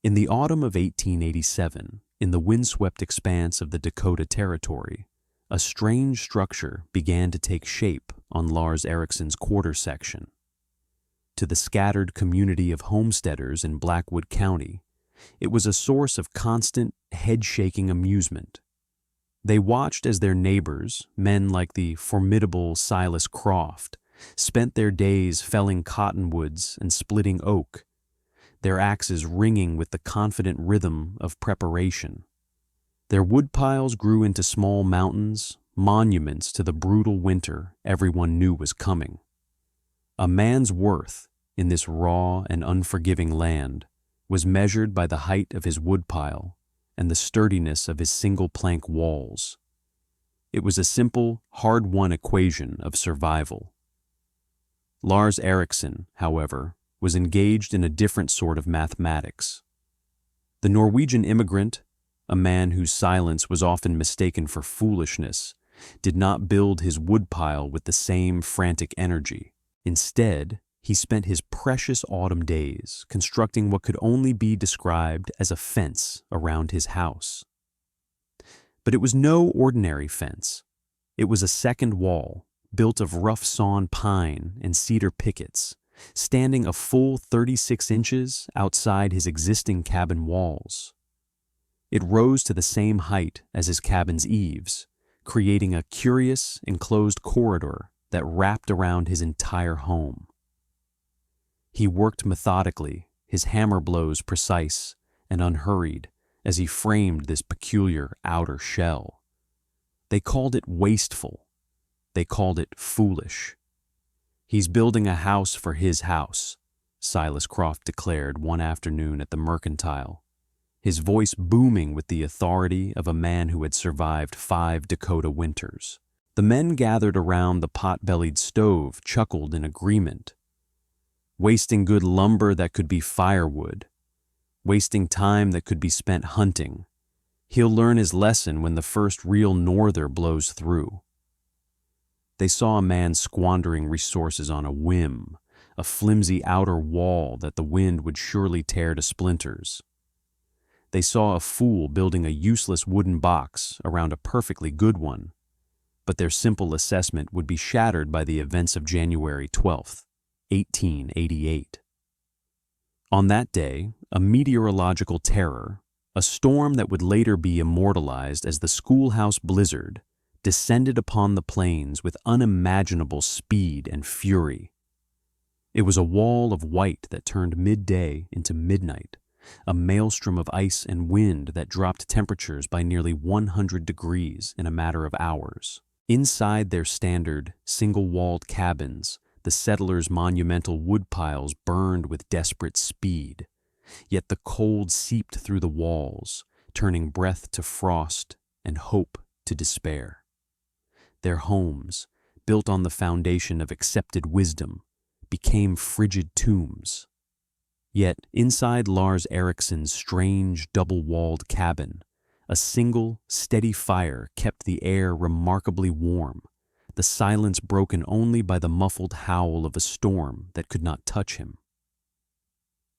In the autumn of 1887, in the windswept expanse of the Dakota Territory, a strange structure began to take shape on Lars Ericsson's quarter section. To the scattered community of homesteaders in Blackwood County, it was a source of constant, head-shaking amusement. They watched as their neighbors, men like the formidable Silas Croft, spent their days felling cottonwoods and splitting oak, their axes ringing with the confident rhythm of preparation. Their woodpiles grew into small mountains, monuments to the brutal winter everyone knew was coming. A man's worth in this raw and unforgiving land was measured by the height of his woodpile and the sturdiness of his single-plank walls. It was a simple, hard-won equation of survival. Lars Ericsson, however, was engaged in a different sort of mathematics. The Norwegian immigrant, a man whose silence was often mistaken for foolishness, did not build his woodpile with the same frantic energy. Instead, he spent his precious autumn days constructing what could only be described as a fence around his house. But it was no ordinary fence. It was a second wall, built of rough-sawn pine and cedar pickets, standing a full 36 inches outside his existing cabin walls. It rose to the same height as his cabin's eaves, creating a curious, enclosed corridor that wrapped around his entire home. He worked methodically, his hammer blows precise and unhurried, as he framed this peculiar outer shell. They called it wasteful. They called it foolish. "He's building a house for his house," Silas Croft declared one afternoon at the Mercantile, his voice booming with the authority of a man who had survived 5 Dakota winters. The men gathered around the pot-bellied stove chuckled in agreement. Wasting good lumber that could be firewood, wasting time that could be spent hunting. He'll learn his lesson when the first real norther blows through. They saw a man squandering resources on a whim, a flimsy outer wall that the wind would surely tear to splinters. They saw a fool building a useless wooden box around a perfectly good one, but their simple assessment would be shattered by the events of January 12th, 1888. On that day, a meteorological terror, a storm that would later be immortalized as the schoolhouse blizzard, descended upon the plains with unimaginable speed and fury. It was a wall of white that turned midday into midnight, a maelstrom of ice and wind that dropped temperatures by nearly 100 degrees in a matter of hours. Inside their standard, single-walled cabins, the settlers' monumental woodpiles burned with desperate speed, yet the cold seeped through the walls, turning breath to frost and hope to despair. Their homes, built on the foundation of accepted wisdom, became frigid tombs. Yet inside Lars Ericsson's strange double-walled cabin, a single, steady fire kept the air remarkably warm, the silence broken only by the muffled howl of a storm that could not touch him.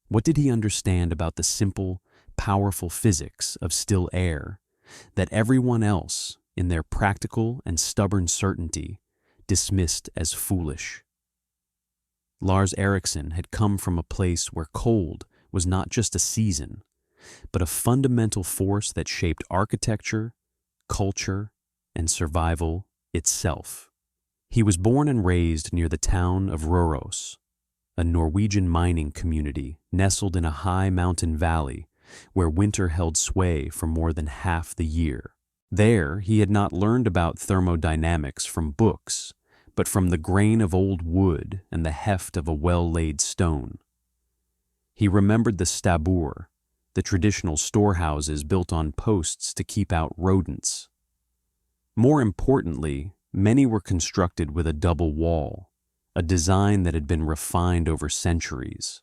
What did he understand about the simple, powerful physics of still air that everyone else, in their practical and stubborn certainty, dismissed as foolish? Lars Ericsson had come from a place where cold was not just a season, but a fundamental force that shaped architecture, culture, and survival itself. He was born and raised near the town of Røros, a Norwegian mining community nestled in a high mountain valley where winter held sway for more than half the year. There, he had not learned about thermodynamics from books, but from the grain of old wood and the heft of a well-laid stone. He remembered the stabur, the traditional storehouses built on posts to keep out rodents. More importantly, many were constructed with a double wall, a design that had been refined over centuries.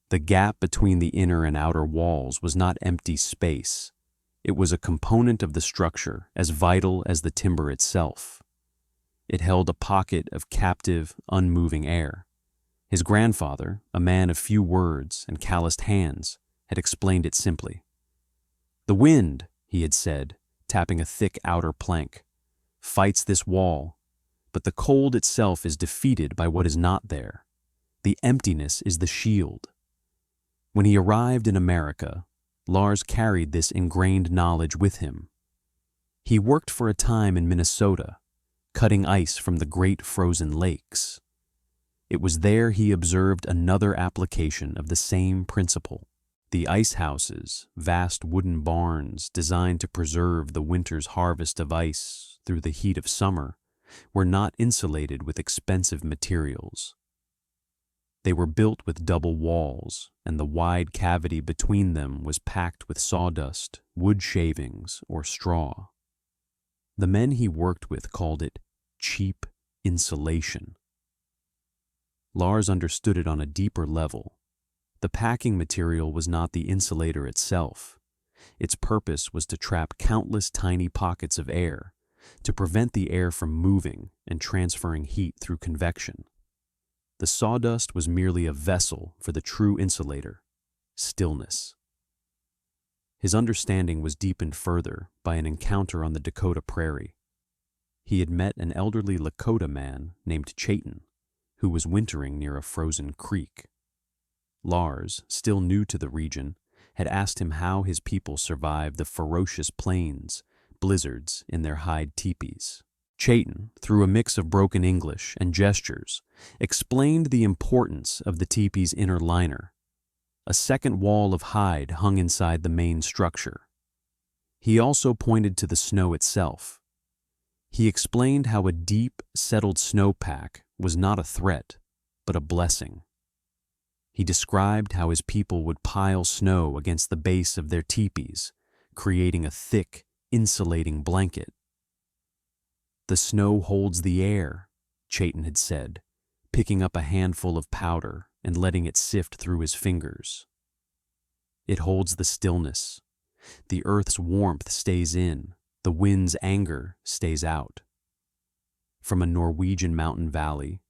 The gap between the inner and outer walls was not empty space. It was a component of the structure as vital as the timber itself. It held a pocket of captive, unmoving air. His grandfather, a man of few words and calloused hands, had explained it simply. "The wind," he had said, tapping a thick outer plank, "fights this wall, but the cold itself is defeated by what is not there. The emptiness is the shield." When he arrived in America, Lars carried this ingrained knowledge with him. He worked for a time in Minnesota, cutting ice from the great frozen lakes. It was there he observed another application of the same principle. The ice houses, vast wooden barns designed to preserve the winter's harvest of ice through the heat of summer, were not insulated with expensive materials. They were built with double walls, and the wide cavity between them was packed with sawdust, wood shavings, or straw. The men he worked with called it cheap insulation. Lars understood it on a deeper level. The packing material was not the insulator itself. Its purpose was to trap countless tiny pockets of air, to prevent the air from moving and transferring heat through convection. The sawdust was merely a vessel for the true insulator, stillness. His understanding was deepened further by an encounter on the Dakota prairie. He had met an elderly Lakota man named Chayton, who was wintering near a frozen creek. Lars, still new to the region, had asked him how his people survived the ferocious plains, blizzards in their hide teepees. Chayton, through a mix of broken English and gestures, explained the importance of the teepee's inner liner. A second wall of hide hung inside the main structure. He also pointed to the snow itself. He explained how a deep, settled snowpack was not a threat, but a blessing. He described how his people would pile snow against the base of their teepees, creating a thick, insulating blanket. "The snow holds the air," Chayton had said, picking up a handful of powder and letting it sift through his fingers. "It holds the stillness. The earth's warmth stays in, the wind's anger stays out." From a Norwegian mountain valley,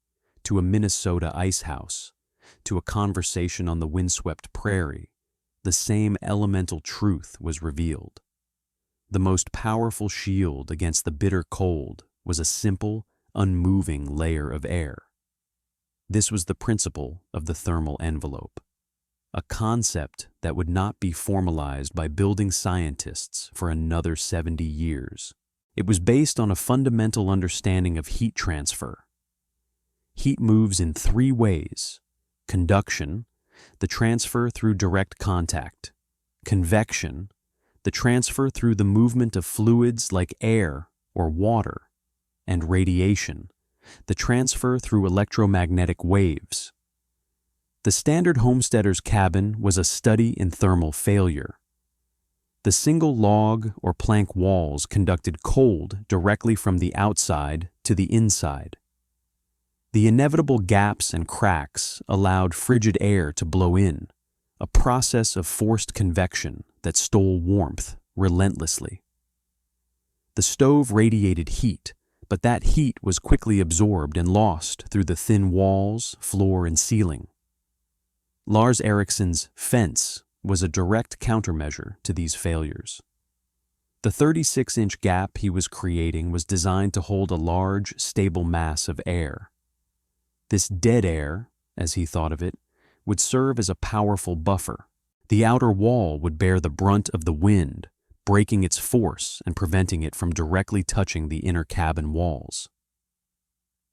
to a Minnesota ice house, to a conversation on the windswept prairie, the same elemental truth was revealed. The most powerful shield against the bitter cold was a simple, unmoving layer of air. This was the principle of the thermal envelope, a concept that would not be formalized by building scientists for another 70 years. It was based on a fundamental understanding of heat transfer. Heat moves in 3 ways: conduction, the transfer through direct contact; convection, the transfer through the movement of fluids like air or water; and radiation, the transfer through electromagnetic waves. The standard homesteader's cabin was a study in thermal failure. The single log or plank walls conducted cold directly from the outside to the inside. The inevitable gaps and cracks allowed frigid air to blow in, a process of forced convection that stole warmth relentlessly. The stove radiated heat, but that heat was quickly absorbed and lost through the thin walls, floor, and ceiling. Lars Eriksson's fence was a direct countermeasure to these failures. The 36-inch gap he was creating was designed to hold a large, stable mass of air. This dead air, as he thought of it, would serve as a powerful buffer. The outer wall would bear the brunt of the wind, breaking its force and preventing it from directly touching the inner cabin walls.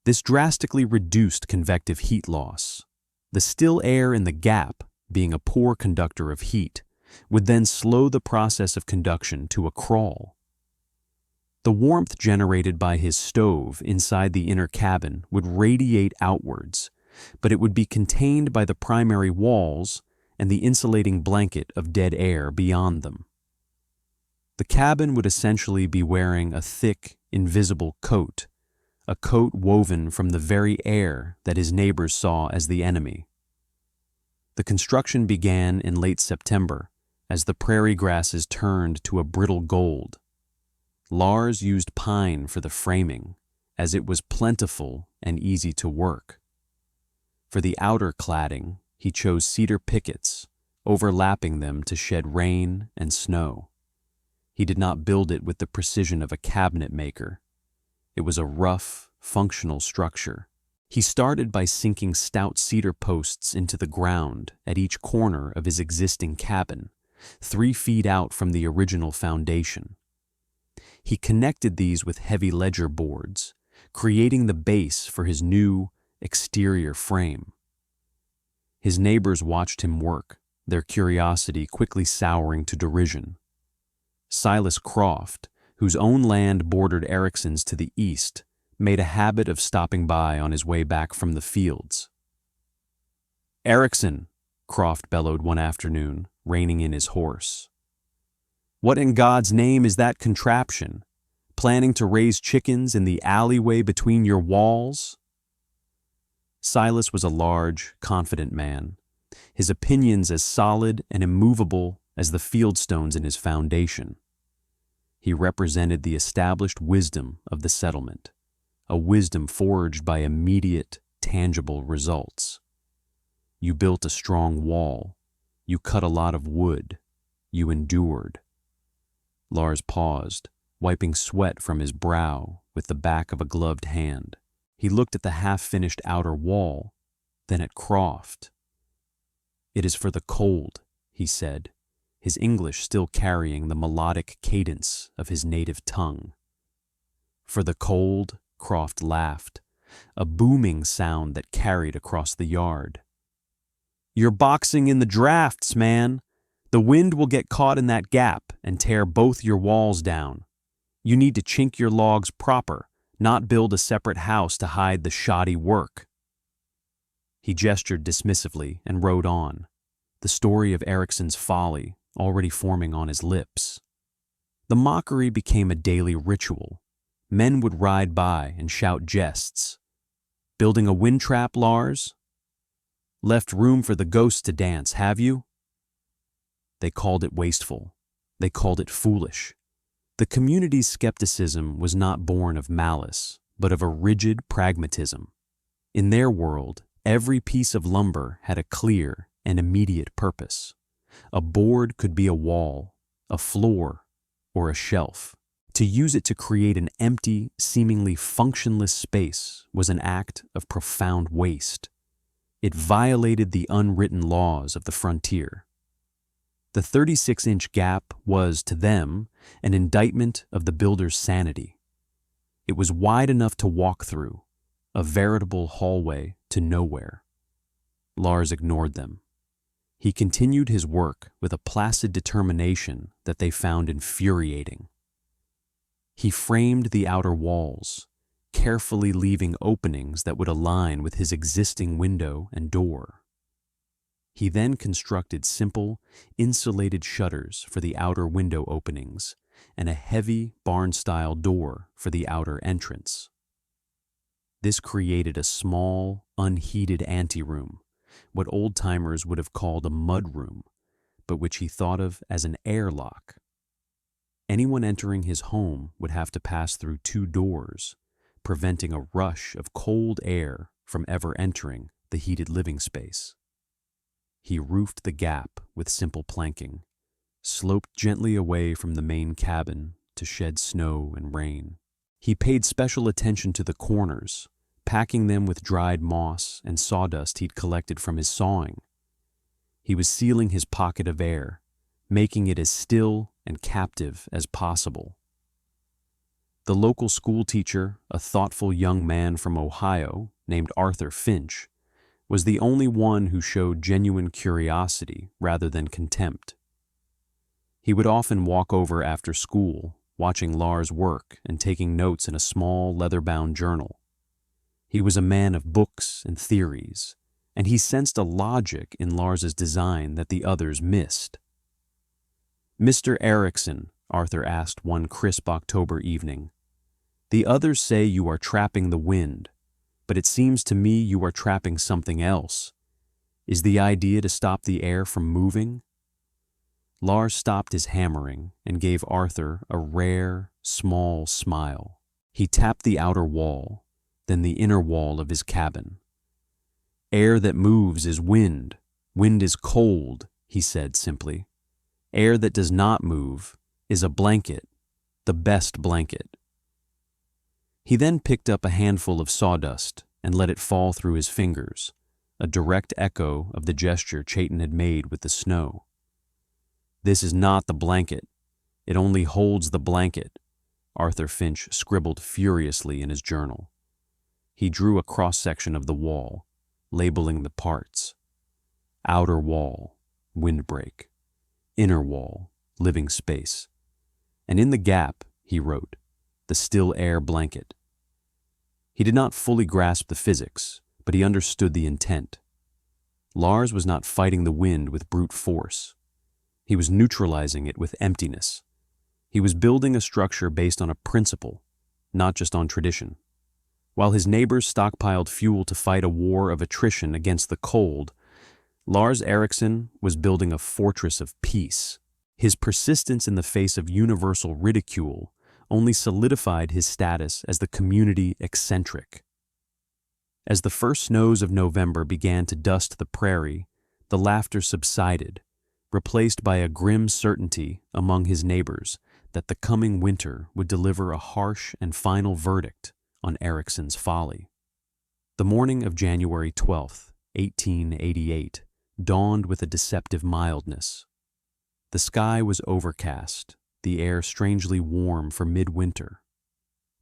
This drastically reduced convective heat loss. The still air in the gap, being a poor conductor of heat, would then slow the process of conduction to a crawl. The warmth generated by his stove inside the inner cabin would radiate outwards, but it would be contained by the primary walls and the insulating blanket of dead air beyond them. The cabin would essentially be wearing a thick, invisible coat, a coat woven from the very air that his neighbors saw as the enemy. The construction began in late September, as the prairie grasses turned to a brittle gold. Lars used pine for the framing, as it was plentiful and easy to work. For the outer cladding, he chose cedar pickets, overlapping them to shed rain and snow. He did not build it with the precision of a cabinet maker. It was a rough, functional structure. He started by sinking stout cedar posts into the ground at each corner of his existing cabin, 3 feet out from the original foundation. He connected these with heavy ledger boards, creating the base for his new exterior frame. His neighbors watched him work, their curiosity quickly souring to derision. Silas Croft, whose own land bordered Erickson's to the east, made a habit of stopping by on his way back from the fields. "Erickson," Croft bellowed one afternoon, reining in his horse. "What in God's name is that contraption? Planning to raise chickens in the alleyway between your walls?" Silas was a large, confident man, his opinions as solid and immovable as the fieldstones in his foundation. He represented the established wisdom of the settlement, a wisdom forged by immediate, tangible results. You built a strong wall. You cut a lot of wood. You endured. Lars paused, wiping sweat from his brow with the back of a gloved hand. He looked at the half-finished outer wall, then at Croft. "It is for the cold," he said, his English still carrying the melodic cadence of his native tongue. "For the cold," Croft laughed, a booming sound that carried across the yard. "You're boxing in the drafts, man. The wind will get caught in that gap and tear both your walls down. You need to chink your logs proper, not build a separate house to hide the shoddy work." He gestured dismissively and rode on, the story of Erickson's folly already forming on his lips. The mockery became a daily ritual. Men would ride by and shout jests. "Building a wind trap, Lars? Left room for the ghosts to dance, have you?" They called it wasteful. They called it foolish. The community's skepticism was not born of malice, but of a rigid pragmatism. In their world, every piece of lumber had a clear and immediate purpose. A board could be a wall, a floor, or a shelf. To use it to create an empty, seemingly functionless space was an act of profound waste. It violated the unwritten laws of the frontier. The 36-inch gap was, to them, an indictment of the builder's sanity. It was wide enough to walk through, a veritable hallway to nowhere. Lars ignored them. He continued his work with a placid determination that they found infuriating. He framed the outer walls, carefully leaving openings that would align with his existing window and door. He then constructed simple, insulated shutters for the outer window openings and a heavy barn-style door for the outer entrance. This created a small, unheated anteroom, what old-timers would have called a mudroom, but which he thought of as an airlock. Anyone entering his home would have to pass through 2 doors, preventing a rush of cold air from ever entering the heated living space. He roofed the gap with simple planking, sloped gently away from the main cabin to shed snow and rain. He paid special attention to the corners, packing them with dried moss and sawdust he'd collected from his sawing. He was sealing his pocket of air, making it as still and captive as possible. The local schoolteacher, a thoughtful young man from Ohio named Arthur Finch, was the only one who showed genuine curiosity rather than contempt. He would often walk over after school, watching Lars work and taking notes in a small leather-bound journal. He was a man of books and theories, and he sensed a logic in Lars's design that the others missed. "Mr. Erickson," Arthur asked one crisp October evening, "the others say you are trapping the wind, but it seems to me you are trapping something else. Is the idea to stop the air from moving?" Lars stopped his hammering and gave Arthur a rare, small smile. He tapped the outer wall, then the inner wall of his cabin. "Air that moves is wind. Wind is cold," he said simply. "Air that does not move is a blanket, the best blanket." He then picked up a handful of sawdust and let it fall through his fingers, a direct echo of the gesture Chayton had made with the snow. "This is not the blanket. It only holds the blanket," Arthur Finch scribbled furiously in his journal. He drew a cross-section of the wall, labeling the parts. Outer wall, windbreak. Inner wall, living space. And in the gap, he wrote, the still air blanket. He did not fully grasp the physics, but he understood the intent. Lars was not fighting the wind with brute force. He was neutralizing it with emptiness. He was building a structure based on a principle, not just on tradition. While his neighbors stockpiled fuel to fight a war of attrition against the cold, Lars Ericsson was building a fortress of peace. His persistence in the face of universal ridicule only solidified his status as the community eccentric. As the first snows of November began to dust the prairie, the laughter subsided, replaced by a grim certainty among his neighbors that the coming winter would deliver a harsh and final verdict on Ericsson's folly. The morning of January 12, 1888, dawned with a deceptive mildness. The sky was overcast, the air strangely warm for midwinter.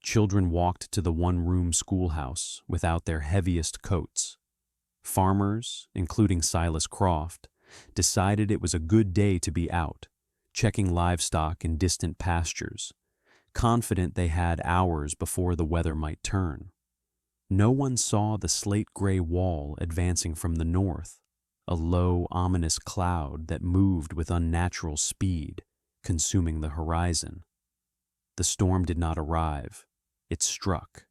Children walked to the one-room schoolhouse without their heaviest coats. Farmers, including Silas Croft, decided it was a good day to be out, checking livestock in distant pastures, confident they had hours before the weather might turn. No one saw the slate-gray wall advancing from the north, a low, ominous cloud that moved with unnatural speed, consuming the horizon. The storm did not arrive. It struck.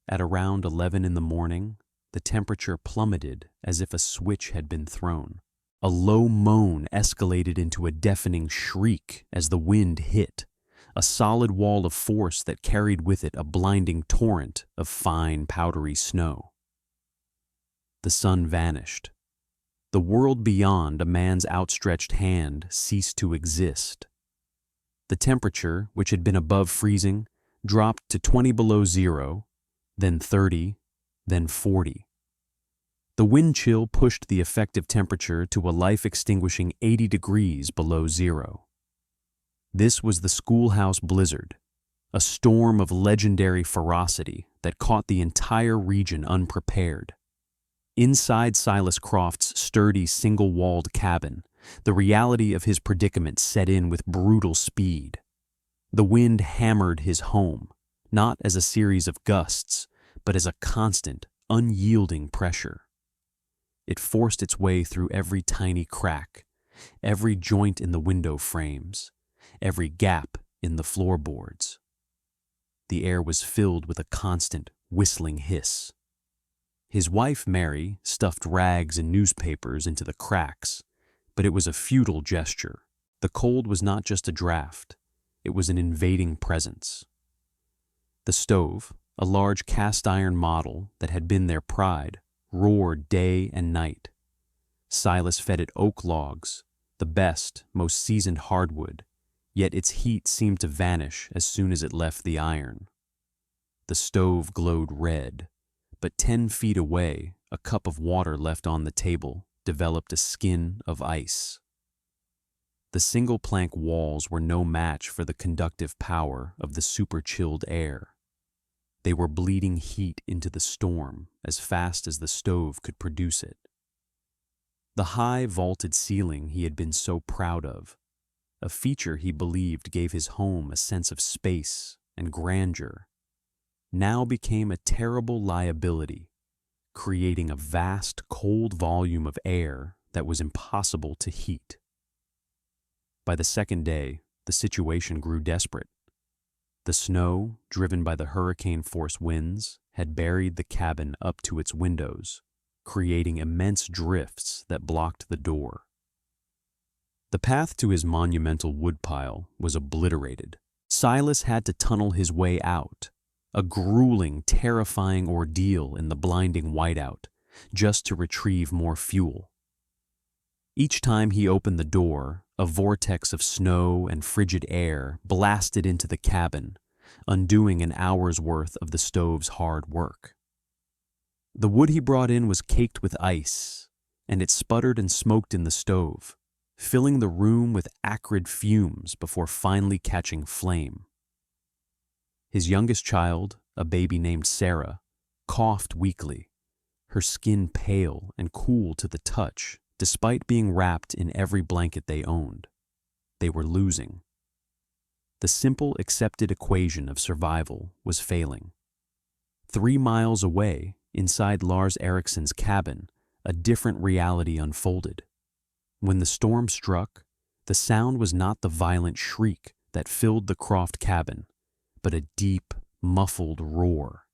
At around 11 in the morning, the temperature plummeted as if a switch had been thrown. A low moan escalated into a deafening shriek as the wind hit, a solid wall of force that carried with it a blinding torrent of fine, powdery snow. The sun vanished. The world beyond a man's outstretched hand ceased to exist. The temperature, which had been above freezing, dropped to 20 below zero, then 30, then 40. The wind chill pushed the effective temperature to a life-extinguishing 80 degrees below zero. This was the schoolhouse blizzard, a storm of legendary ferocity that caught the entire region unprepared. Inside Silas Croft's sturdy, single-walled cabin, the reality of his predicament set in with brutal speed. The wind hammered his home, not as a series of gusts, but as a constant, unyielding pressure. It forced its way through every tiny crack, every joint in the window frames, every gap in the floorboards. The air was filled with a constant, whistling hiss. His wife, Mary, stuffed rags and newspapers into the cracks, but it was a futile gesture. The cold was not just a draft, it was an invading presence. The stove, a large cast-iron model that had been their pride, roared day and night. Silas fed it oak logs, the best, most seasoned hardwood, yet its heat seemed to vanish as soon as it left the iron. The stove glowed red, but 10 feet away, a cup of water left on the table developed a skin of ice. The single-plank walls were no match for the conductive power of the super-chilled air. They were bleeding heat into the storm as fast as the stove could produce it. The high vaulted ceiling he had been so proud of, a feature he believed gave his home a sense of space and grandeur, now became a terrible liability, creating a vast, cold volume of air that was impossible to heat. By the second day, the situation grew desperate. The snow, driven by the hurricane-force winds, had buried the cabin up to its windows, creating immense drifts that blocked the door. The path to his monumental woodpile was obliterated. Silas had to tunnel his way out, a grueling, terrifying ordeal in the blinding whiteout, just to retrieve more fuel. Each time he opened the door, a vortex of snow and frigid air blasted into the cabin, undoing an hour's worth of the stove's hard work. The wood he brought in was caked with ice, and it sputtered and smoked in the stove, filling the room with acrid fumes before finally catching flame. His youngest child, a baby named Sarah, coughed weakly, her skin pale and cool to the touch, despite being wrapped in every blanket they owned. They were losing. The simple accepted equation of survival was failing. 3 miles away, inside Lars Eriksson's cabin, a different reality unfolded. When the storm struck, the sound was not the violent shriek that filled the Croft cabin, but a deep, muffled roar.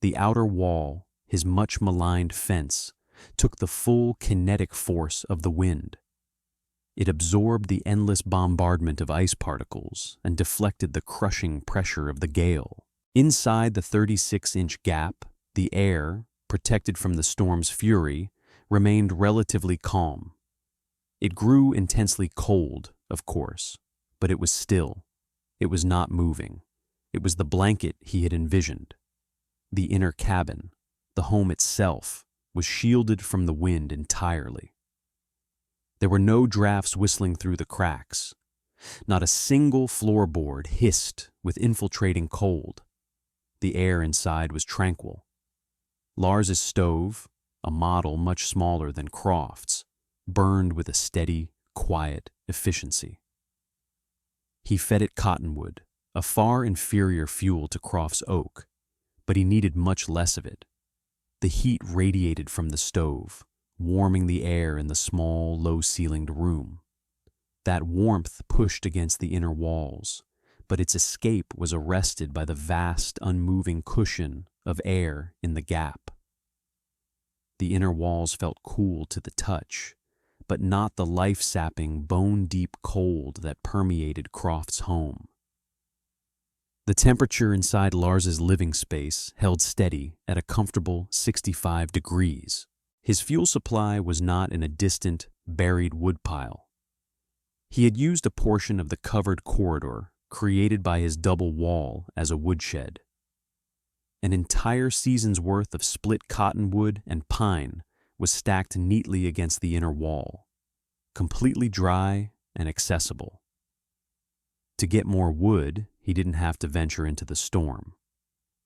The outer wall, his much maligned fence, took the full kinetic force of the wind. It absorbed the endless bombardment of ice particles and deflected the crushing pressure of the gale. Inside the 36-inch gap, the air, protected from the storm's fury, remained relatively calm. It grew intensely cold, of course, but it was still. It was not moving. It was the blanket he had envisioned. The inner cabin, the home itself, was shielded from the wind entirely. There were no drafts whistling through the cracks. Not a single floorboard hissed with infiltrating cold. The air inside was tranquil. Lars's stove, a model much smaller than Croft's, burned with a steady, quiet efficiency. He fed it cottonwood, a far inferior fuel to Croft's oak, but he needed much less of it. The heat radiated from the stove, warming the air in the small, low-ceilinged room. That warmth pushed against the inner walls, but its escape was arrested by the vast, unmoving cushion of air in the gap. The inner walls felt cool to the touch, but not the life-sapping, bone-deep cold that permeated Croft's home. The temperature inside Lars's living space held steady at a comfortable 65 degrees. His fuel supply was not in a distant, buried woodpile. He had used a portion of the covered corridor created by his double wall as a woodshed. An entire season's worth of split cottonwood and pine was stacked neatly against the inner wall, completely dry and accessible. To get more wood, he didn't have to venture into the storm.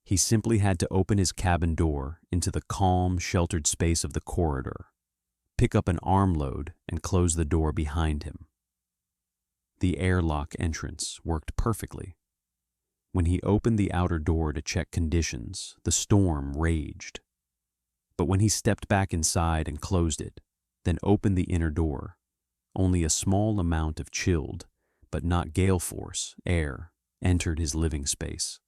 He simply had to open his cabin door into the calm, sheltered space of the corridor, pick up an armload, and close the door behind him. The airlock entrance worked perfectly. When he opened the outer door to check conditions, the storm raged. But when he stepped back inside and closed it, then opened the inner door, only a small amount of chilled, but not gale force, air entered his living space.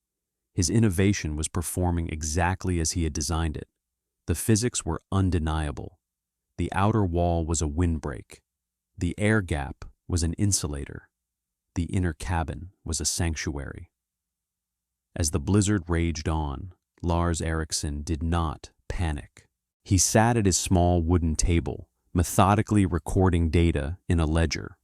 His innovation was performing exactly as he had designed it. The physics were undeniable. The outer wall was a windbreak. The air gap was an insulator. The inner cabin was a sanctuary. As the blizzard raged on, Lars Eriksson did not panic. He sat at his small wooden table, methodically recording data in a ledger.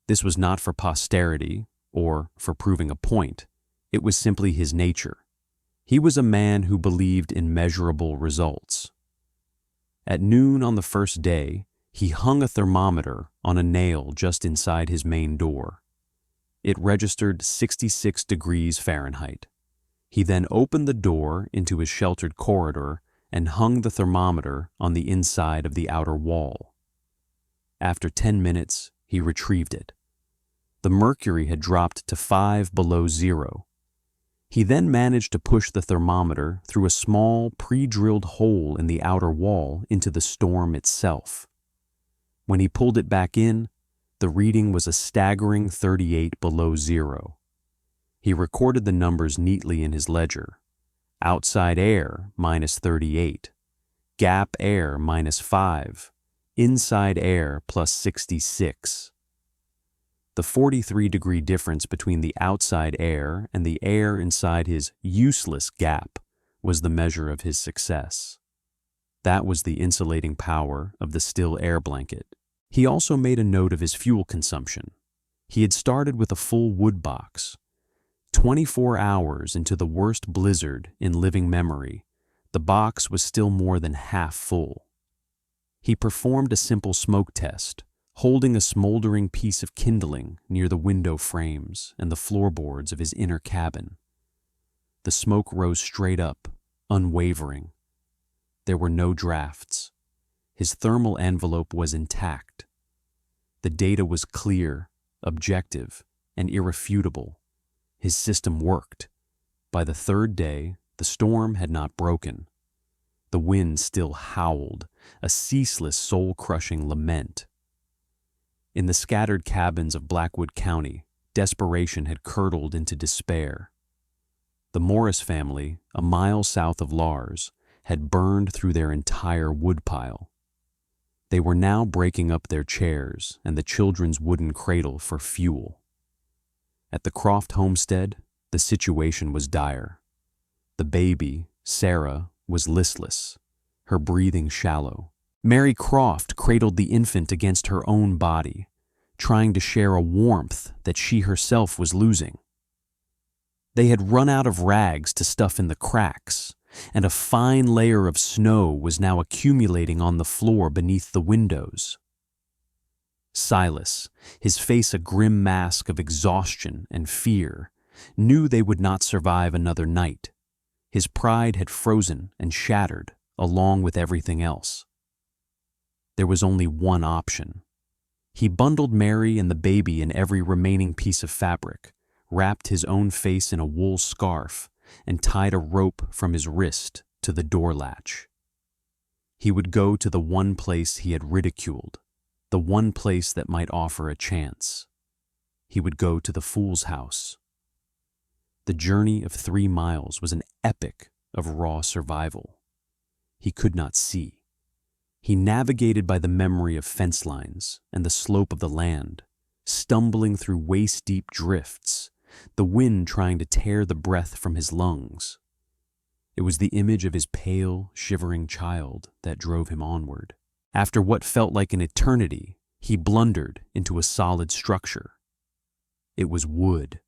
This was not for posterity or for proving a point. It was simply his nature. He was a man who believed in measurable results. At noon on the first day, he hung a thermometer on a nail just inside his main door. It registered 66 degrees Fahrenheit. He then opened the door into his sheltered corridor and hung the thermometer on the inside of the outer wall. After 10 minutes, he retrieved it. The mercury had dropped to 5 below zero. He then managed to push the thermometer through a small, pre-drilled hole in the outer wall into the storm itself. When he pulled it back in, the reading was a staggering 38 below zero. He recorded the numbers neatly in his ledger. Outside air, minus 38. Gap air, minus 5. Inside air, plus 66. The 43-degree difference between the outside air and the air inside his useless gap was the measure of his success. That was the insulating power of the still air blanket. He also made a note of his fuel consumption. He had started with a full wood box. 24 hours into the worst blizzard in living memory, the box was still more than half full. He performed a simple smoke test, holding a smoldering piece of kindling near the window frames and the floorboards of his inner cabin. The smoke rose straight up, unwavering. There were no drafts. His thermal envelope was intact. The data was clear, objective, and irrefutable. His system worked. By the third day, the storm had not broken. The wind still howled, a ceaseless soul-crushing lament. In the scattered cabins of Blackwood County, desperation had curdled into despair. The Morris family, a mile south of Lars, had burned through their entire woodpile. They were now breaking up their chairs and the children's wooden cradle for fuel. At the Croft homestead, the situation was dire. The baby, Sarah, was listless, her breathing shallow. Mary Croft cradled the infant against her own body, trying to share a warmth that she herself was losing. They had run out of rags to stuff in the cracks, and a fine layer of snow was now accumulating on the floor beneath the windows. Silas, his face a grim mask of exhaustion and fear, knew they would not survive another night. His pride had frozen and shattered, along with everything else. There was only one option. He bundled Mary and the baby in every remaining piece of fabric, wrapped his own face in a wool scarf, and tied a rope from his wrist to the door latch. He would go to the one place he had ridiculed, the one place that might offer a chance. He would go to the Fool's House. The journey of 3 miles was an epic of raw survival. He could not see. He navigated by the memory of fence lines and the slope of the land, stumbling through waist-deep drifts, the wind trying to tear the breath from his lungs. It was the image of his pale, shivering child that drove him onward. After what felt like an eternity, he blundered into a solid structure. It was wood.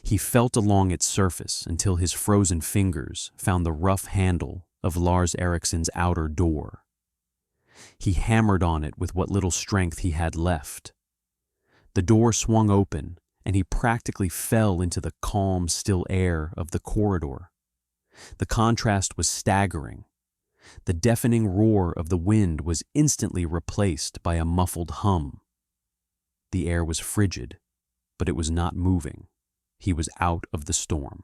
He felt along its surface until his frozen fingers found the rough handle of Lars Eriksson's outer door. He hammered on it with what little strength he had left. The door swung open, and he practically fell into the calm, still air of the corridor. The contrast was staggering. The deafening roar of the wind was instantly replaced by a muffled hum. The air was frigid, but it was not moving. He was out of the storm.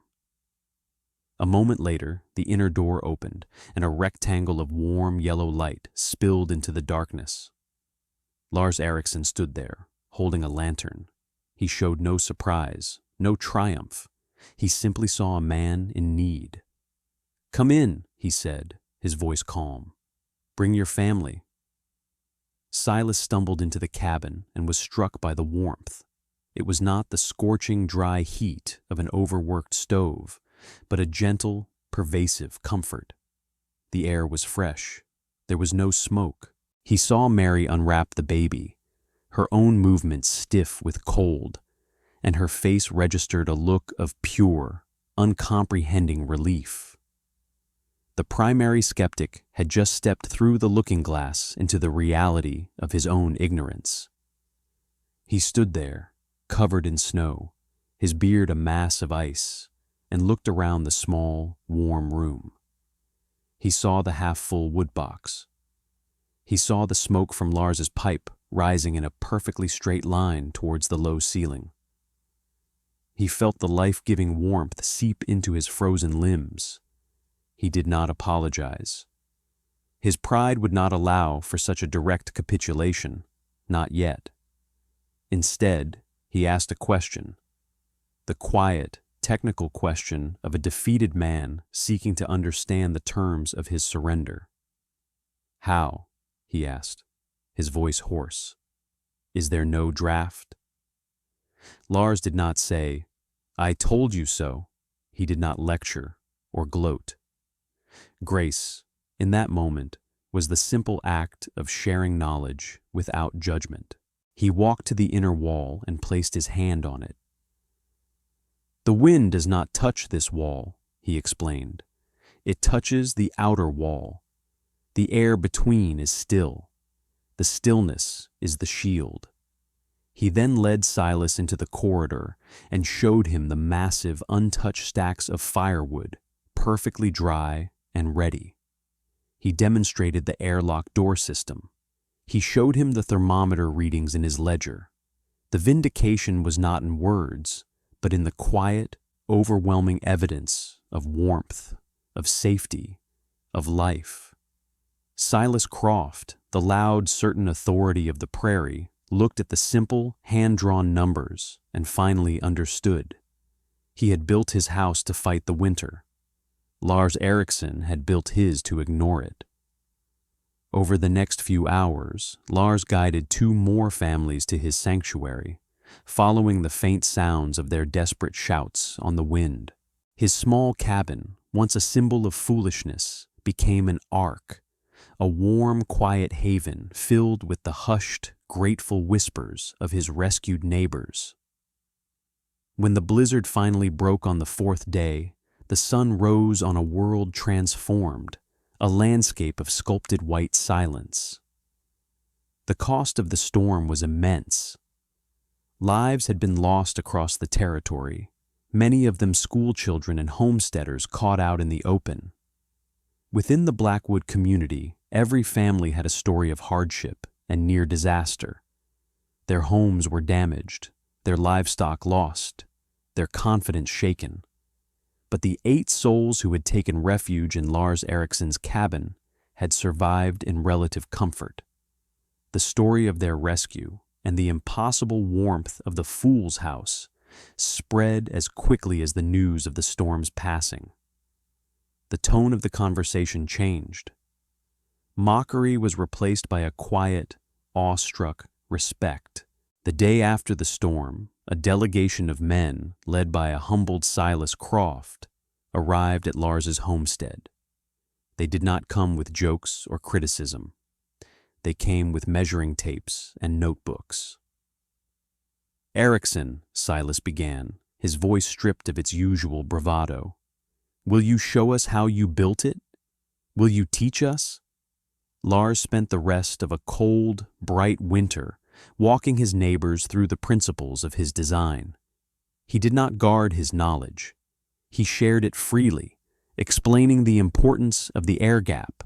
A moment later, the inner door opened, and a rectangle of warm yellow light spilled into the darkness. Lars Eriksson stood there, holding a lantern. He showed no surprise, no triumph. He simply saw a man in need. "Come in," he said, his voice calm. "Bring your family." Silas stumbled into the cabin and was struck by the warmth. It was not the scorching, dry heat of an overworked stove, but a gentle, pervasive comfort. The air was fresh. There was no smoke. He saw Mary unwrap the baby, her own movements stiff with cold, and her face registered a look of pure, uncomprehending relief. The primary skeptic had just stepped through the looking glass into the reality of his own ignorance. He stood there, covered in snow, his beard a mass of ice, and looked around the small, warm room. He saw the half-full wood box. He saw the smoke from Lars's pipe rising in a perfectly straight line towards the low ceiling. He felt the life-giving warmth seep into his frozen limbs. He did not apologize. His pride would not allow for such a direct capitulation, not yet. Instead, he asked a question, the quiet, technical question of a defeated man seeking to understand the terms of his surrender. "How?" he asked, his voice hoarse. "Is there no draft?" Lars did not say, "I told you so." He did not lecture or gloat. Grace, in that moment, was the simple act of sharing knowledge without judgment. He walked to the inner wall and placed his hand on it. "The wind does not touch this wall," he explained. "It touches the outer wall. The air between is still. The stillness is the shield." He then led Silas into the corridor and showed him the massive, untouched stacks of firewood, perfectly dry and ready. He demonstrated the airlock door system. He showed him the thermometer readings in his ledger. The vindication was not in words, but in the quiet, overwhelming evidence of warmth, of safety, of life. Silas Croft, the loud, certain authority of the prairie, looked at the simple, hand-drawn numbers and finally understood. He had built his house to fight the winter. Lars Ericsson had built his to ignore it. Over the next few hours, Lars guided 2 more families to his sanctuary, following the faint sounds of their desperate shouts on the wind. His small cabin, once a symbol of foolishness, became an ark, a warm, quiet haven filled with the hushed, grateful whispers of his rescued neighbors. When the blizzard finally broke on the 4th day, the sun rose on a world transformed, a landscape of sculpted white silence. The cost of the storm was immense. Lives had been lost across the territory, many of them schoolchildren and homesteaders caught out in the open. Within the Blackwood community, every family had a story of hardship and near disaster. Their homes were damaged, their livestock lost, their confidence shaken. But the 8 souls who had taken refuge in Lars Ericsson's cabin had survived in relative comfort. The story of their rescue and the impossible warmth of the Fool's House spread as quickly as the news of the storm's passing. The tone of the conversation changed. Mockery was replaced by a quiet, awestruck respect. The day after the storm, a delegation of men, led by a humbled Silas Croft, arrived at Lars's homestead. They did not come with jokes or criticism. They came with measuring tapes and notebooks. "Ericsson," Silas began, his voice stripped of its usual bravado, "will you show us how you built it? Will you teach us?" Lars spent the rest of a cold, bright winter walking his neighbors through the principles of his design. He did not guard his knowledge. He shared it freely, explaining the importance of the air gap,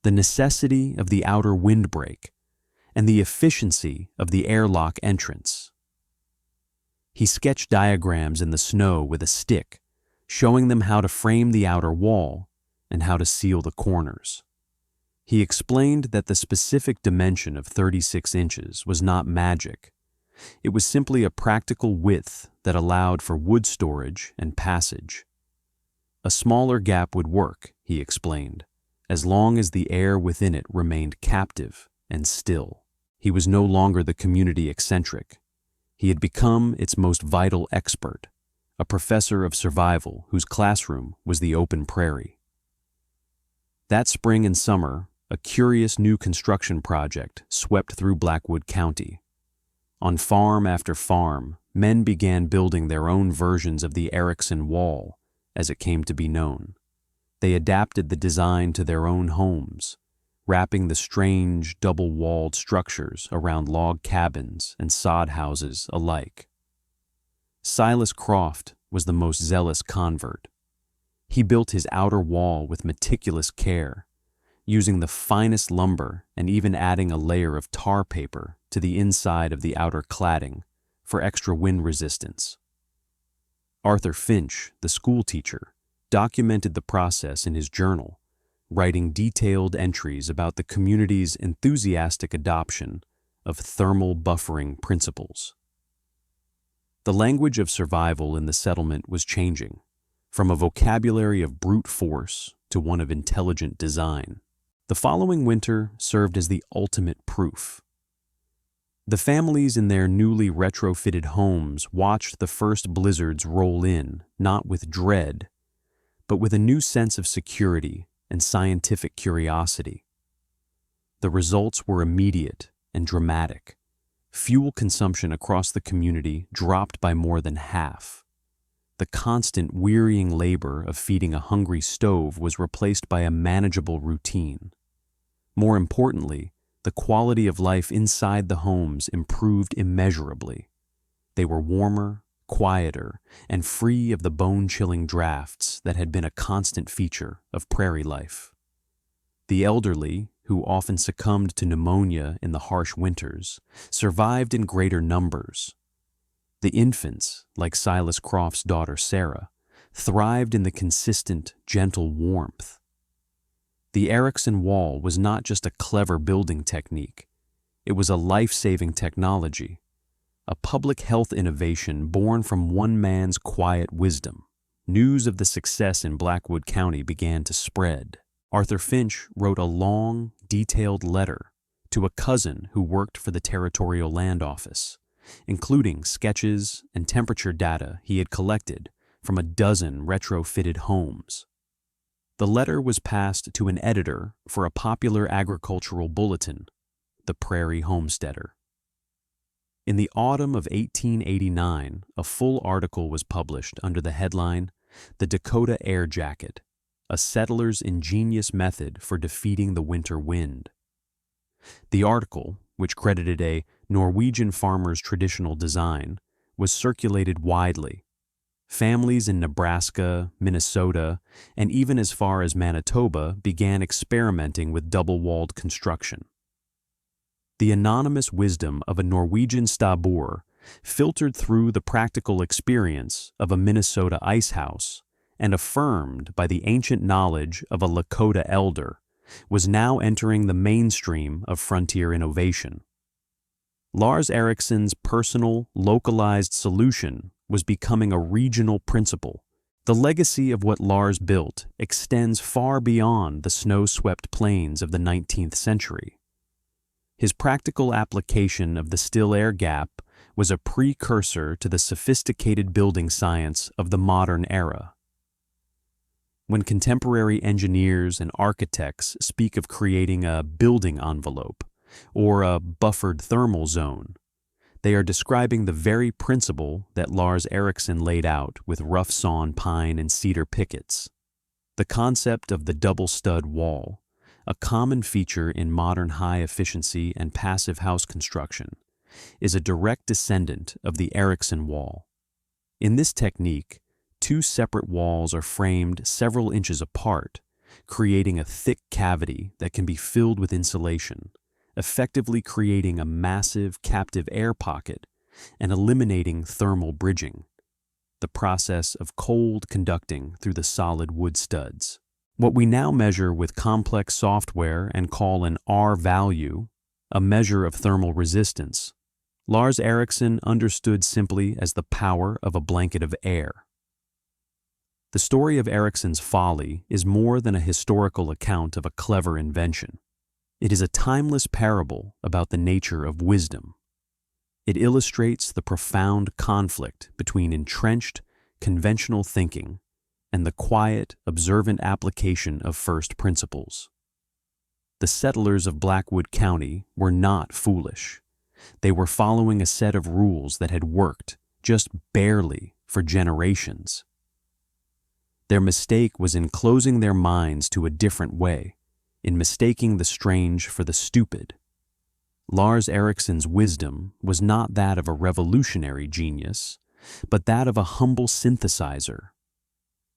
the necessity of the outer windbreak, and the efficiency of the airlock entrance. He sketched diagrams in the snow with a stick, showing them how to frame the outer wall and how to seal the corners. He explained that the specific dimension of 36 inches was not magic. It was simply a practical width that allowed for wood storage and passage. A smaller gap would work, he explained, as long as the air within it remained captive and still. He was no longer the community eccentric. He had become its most vital expert, a professor of survival whose classroom was the open prairie. That spring and summer, a curious new construction project swept through Blackwood County. On farm after farm, men began building their own versions of the Ericsson Wall, as it came to be known. They adapted the design to their own homes, wrapping the strange, double-walled structures around log cabins and sod houses alike. Silas Croft was the most zealous convert. He built his outer wall with meticulous care, using the finest lumber and even adding a layer of tar paper to the inside of the outer cladding for extra wind resistance. Arthur Finch, the schoolteacher, documented the process in his journal, writing detailed entries about the community's enthusiastic adoption of thermal buffering principles. The language of survival in the settlement was changing, from a vocabulary of brute force to one of intelligent design. The following winter served as the ultimate proof. The families in their newly retrofitted homes watched the first blizzards roll in, not with dread, but with a new sense of security and scientific curiosity. The results were immediate and dramatic. Fuel consumption across the community dropped by more than half. The constant, wearying labor of feeding a hungry stove was replaced by a manageable routine. More importantly, the quality of life inside the homes improved immeasurably. They were warmer, quieter, and free of the bone-chilling drafts that had been a constant feature of prairie life. The elderly, who often succumbed to pneumonia in the harsh winters, survived in greater numbers. The infants, like Silas Croft's daughter Sarah, thrived in the consistent, gentle warmth. The Erickson Wall was not just a clever building technique. It was a life-saving technology, a public health innovation born from one man's quiet wisdom. News of the success in Blackwood County began to spread. Arthur Finch wrote a long, detailed letter to a cousin who worked for the Territorial Land Office, including sketches and temperature data he had collected from a dozen retrofitted homes. The letter was passed to an editor for a popular agricultural bulletin, the Prairie Homesteader. In the autumn of 1889, a full article was published under the headline, "The Dakota Air Jacket, a settler's ingenious method for defeating the winter wind." The article, which credited a Norwegian farmer's traditional design, was circulated widely. Families in Nebraska, Minnesota, and even as far as Manitoba began experimenting with double-walled construction. The anonymous wisdom of a Norwegian stabur filtered through the practical experience of a Minnesota ice house and affirmed by the ancient knowledge of a Lakota elder, was now entering the mainstream of frontier innovation. Lars Ericsson's personal, localized solution was becoming a regional principle. The legacy of what Lars built extends far beyond the snow-swept plains of the 19th century. His practical application of the still air gap was a precursor to the sophisticated building science of the modern era. When contemporary engineers and architects speak of creating a building envelope or a buffered thermal zone, they are describing the very principle that Lars Ericsson laid out with rough-sawn pine and cedar pickets. The concept of the double-stud wall, a common feature in modern high-efficiency and passive house construction, is a direct descendant of the Erickson wall. In this technique, two separate walls are framed several inches apart, creating a thick cavity that can be filled with insulation, effectively creating a massive captive air pocket and eliminating thermal bridging, the process of cold conducting through the solid wood studs. What we now measure with complex software and call an R-value, a measure of thermal resistance, Lars Ericsson understood simply as the power of a blanket of air. The story of Ericsson's folly is more than a historical account of a clever invention. It is a timeless parable about the nature of wisdom. It illustrates the profound conflict between entrenched, conventional thinking and the quiet, observant application of first principles. The settlers of Blackwood County were not foolish. They were following a set of rules that had worked, just barely, for generations. Their mistake was in closing their minds to a different way, in mistaking the strange for the stupid. Lars Ericsson's wisdom was not that of a revolutionary genius, but that of a humble synthesizer.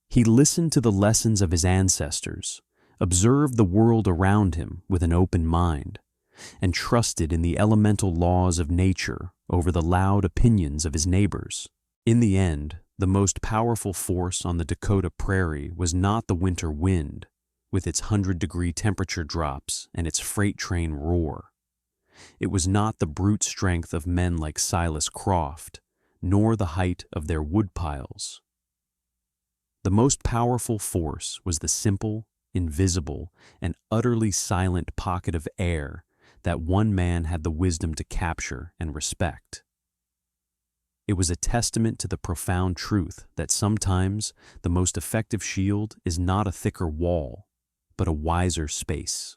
He listened to the lessons of his ancestors, observed the world around him with an open mind, and trusted in the elemental laws of nature over the loud opinions of his neighbors. In the end, the most powerful force on the Dakota prairie was not the winter wind, with its 100-degree temperature drops and its freight train roar. It was not the brute strength of men like Silas Croft, nor the height of their woodpiles. The most powerful force was the simple, invisible, and utterly silent pocket of air that one man had the wisdom to capture and respect. It was a testament to the profound truth that sometimes the most effective shield is not a thicker wall, but a wiser space.